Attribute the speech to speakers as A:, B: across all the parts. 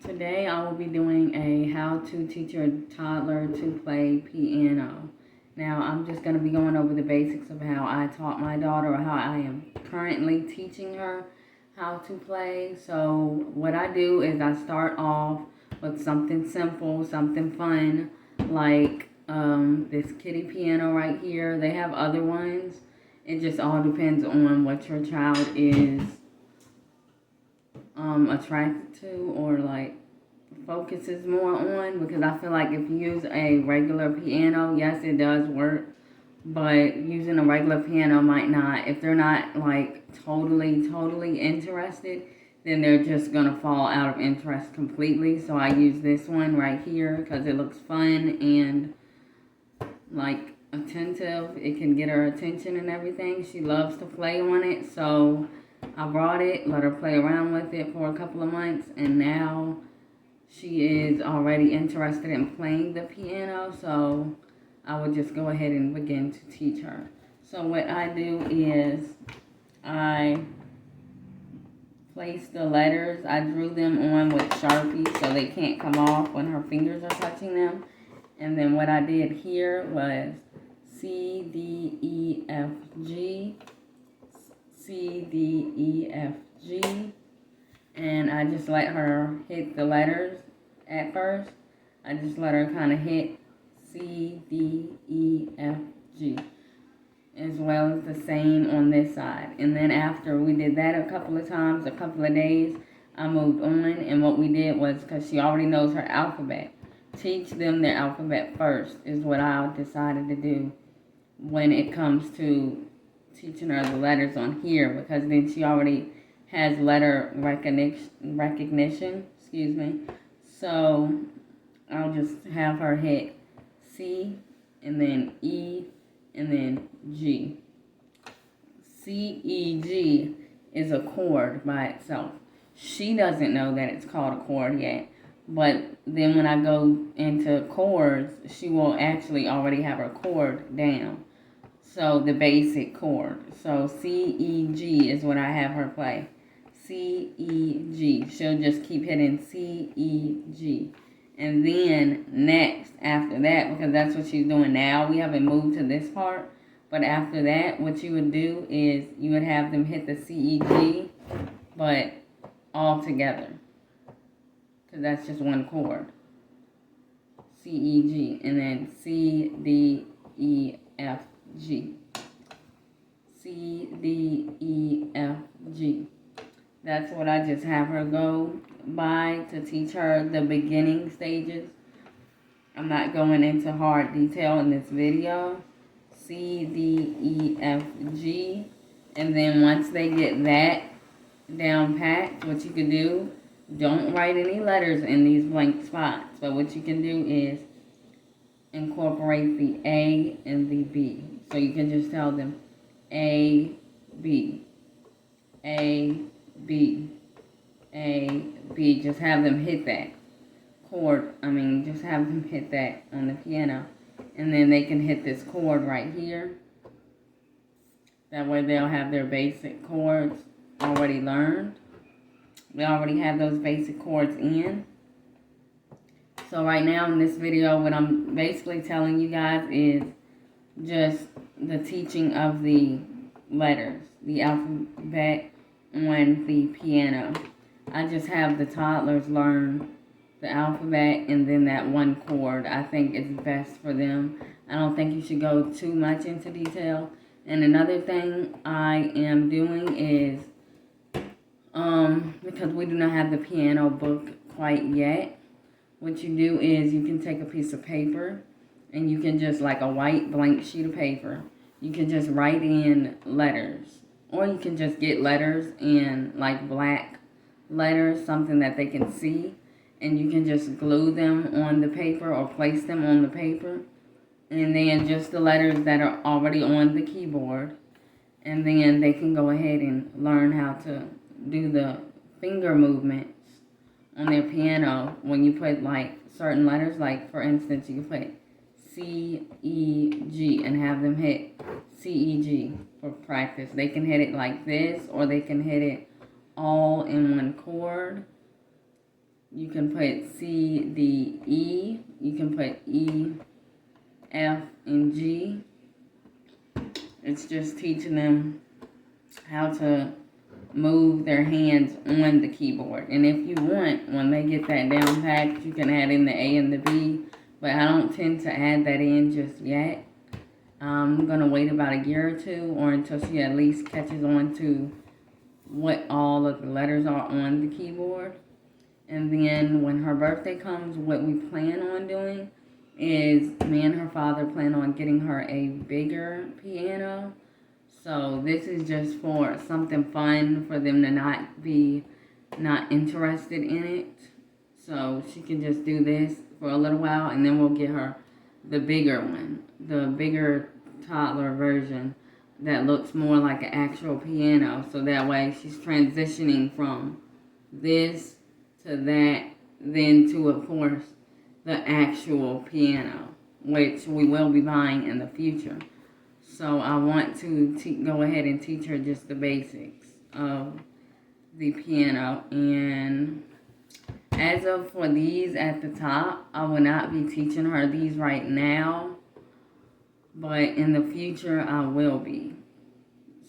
A: Today I will be doing a how to teach your toddler to play piano. Now I'm just going to be going over the basics of how I taught my daughter, or how I am currently teaching her how to play. So what I do is I start off with something simple, something fun, like this kitty piano right here. They have other ones. It just all depends on what your child is attracted to, or like focuses more on, because I feel like if you use a regular piano, yes, it does work, but using a regular piano might not. If they're not like totally interested, then they're just gonna fall out of interest completely. So I use this one right here because it looks fun and like attentive. It can get her attention and everything. She loves to play on it, so I brought it, let her play around with it for a couple of months, and now she is already interested in playing the piano, so I would just go ahead and begin to teach her. So what I do is I place the letters. I drew them on with Sharpie so they can't come off when her fingers are touching them. And then what I did here was C, D, E, F, G, C, D, E, F, G. And I just let her hit the letters at first. I just let her kind of hit C, D, E, F, G, as well as the same on this side. And then after we did that a couple of times, a couple of days, I moved on. And what we did was, because she already knows her alphabet, teach them their alphabet first is what I decided to do when it comes to teaching her the letters on here, because then she already has letter recognition, excuse me. So I'll just have her hit C, and then E, and then G. C, E, G is a chord by itself. She doesn't know that it's called a chord yet, but then when I go into chords, she will actually already have her chord down. So the basic chord. So C, E, G is what I have her play. C, E, G. She'll just keep hitting C, E, G. And then next, after that, because that's what she's doing now, we haven't moved to this part, but after that, what you would do is you would have them hit the C, E, G, but all together, because that's just one chord. C, E, G, and then C, D, E, F, G. C, D, E, F, G. That's what I just have her go by to teach her the beginning stages. I'm not going into hard detail in this video. C, D, E, F, G. And then once they get that down packed, what you can do, don't write any letters in these blank spots. But what you can do is incorporate the A and the B. So you can just tell them A, B, A, B, A, B. Just have them hit that chord. Just have them hit that on the piano. And then they can hit this chord right here. That way they'll have their basic chords already learned. We already have those basic chords in. So right now in this video, what I'm basically telling you guys is just the teaching of the letters, the alphabet on the piano. I just have the toddlers learn the alphabet and then that one chord. I think it's best for them. I don't think you should go too much into detail. And another thing I am doing is, because we do not have the piano book quite yet, what you do is you can take a piece of paper and you can just, like a white blank sheet of paper, you can just write in letters. Or you can just get letters in like black letters, something that they can see, and you can just glue them on the paper or place them on the paper. And then just the letters that are already on the keyboard. And then they can go ahead and learn how to do the finger movements on their piano when you put like certain letters. Like for instance, you can put C, E, G and have them hit C, E, G for practice. They can hit it like this, or they can hit it all in one chord. You can put C, D, E. You can put E, F, and G. It's just teaching them how to move their hands on the keyboard. And if you want, when they get that down packed, you can add in the A and the B. But I don't tend to add that in just yet. I'm going to wait about a year or two, or until she at least catches on to what all of the letters are on the keyboard. And then when her birthday comes, what we plan on doing is me and her father plan on getting her a bigger piano. So this is just for something fun for them to not be not interested in it. So she can just do this for a little while, and then we'll get her the bigger one, the bigger toddler version that looks more like an actual piano. So that way she's transitioning from this to that, then to, of course, the actual piano, which we will be buying in the future. So I want to go ahead and teach her just the basics of the piano. And as of for these at the top, I will not be teaching her these right now, but in the future I will be.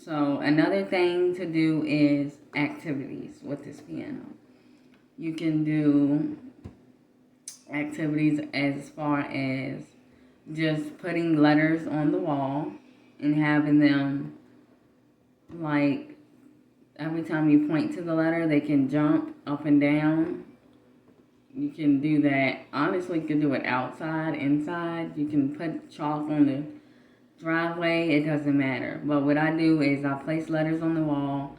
A: So another thing to do is activities with this piano. You can do activities as far as just putting letters on the wall and having them, like, every time you point to the letter, they can jump up and down. You can do that. Honestly, you can do it outside, inside. You can put chalk on the driveway. It doesn't matter. But what I do is I place letters on the wall.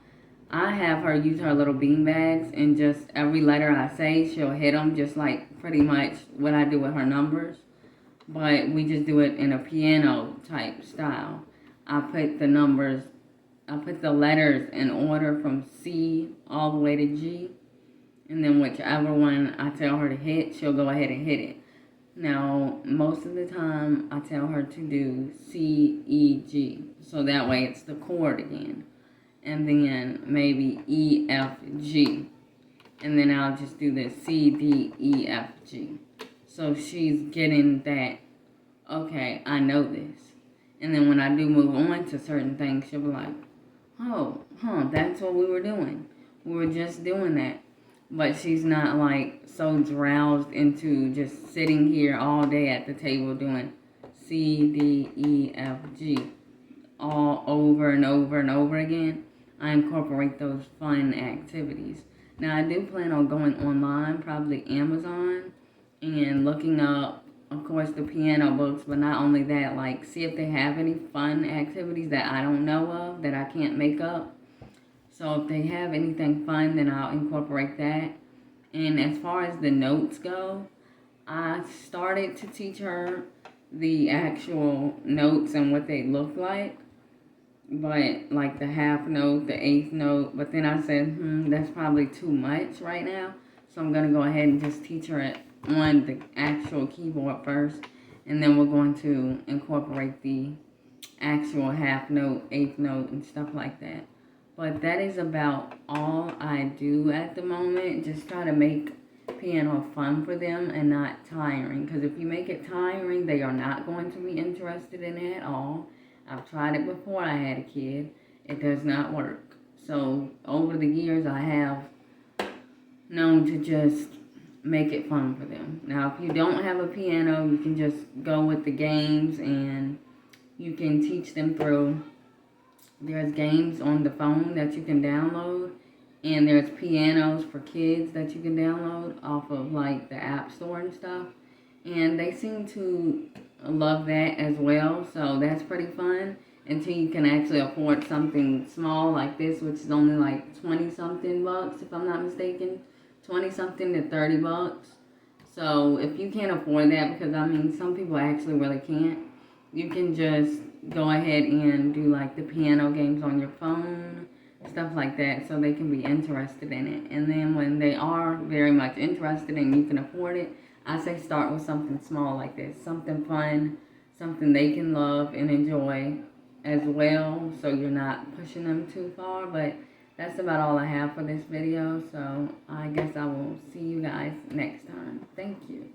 A: I have her use her little bean bags, and just every letter I say, she'll hit them, just like pretty much what I do with her numbers. But we just do it in a piano type style. I put the letters in order from C all the way to G. And then whichever one I tell her to hit, she'll go ahead and hit it. Now, most of the time, I tell her to do C, E, G. So that way it's the chord again. And then maybe E, F, G. And then I'll just do the C, D, E, F, G. So she's getting that, okay, I know this. And then when I do move on to certain things, she'll be like, oh, that's what we were doing. We were just doing that. But she's not like so drowsed into just sitting here all day at the table doing C, D, E, F, G all over and over and over again. I incorporate those fun activities. Now, I do plan on going online, probably Amazon, and looking up, of course, the piano books, but not only that, like, see if they have any fun activities that I don't know of, that I can't make up. So if they have anything fun, then I'll incorporate that. And as far as the notes go, I started to teach her the actual notes and what they look like. But like the half note, the eighth note. But then I said, that's probably too much right now. So I'm going to go ahead and just teach her it on the actual keyboard first. And then we're going to incorporate the actual half note, eighth note, and stuff like that. But that is about all I do at the moment. Just try to make piano fun for them and not tiring. Because if you make it tiring, they are not going to be interested in it at all. I've tried it before I had a kid. It does not work. So over the years, I have known to just make it fun for them. Now, if you don't have a piano, you can just go with the games and you can teach them through. There's games on the phone that you can download, and there's pianos for kids that you can download off of like the App Store and stuff. And they seem to love that as well, so that's pretty fun until you can actually afford something small like this, which is only like 20 something bucks if I'm not mistaken, 20 something to 30 bucks. So if you can't afford that, because I mean some people actually really can't, you can just go ahead and do like the piano games on your phone, stuff like that, so they can be interested in it. And then when they are very much interested and you can afford it, I say start with something small like this, something fun, something they can love and enjoy as well, so you're not pushing them too far. But that's about all I have for this video. So I guess I will see you guys next time. Thank you.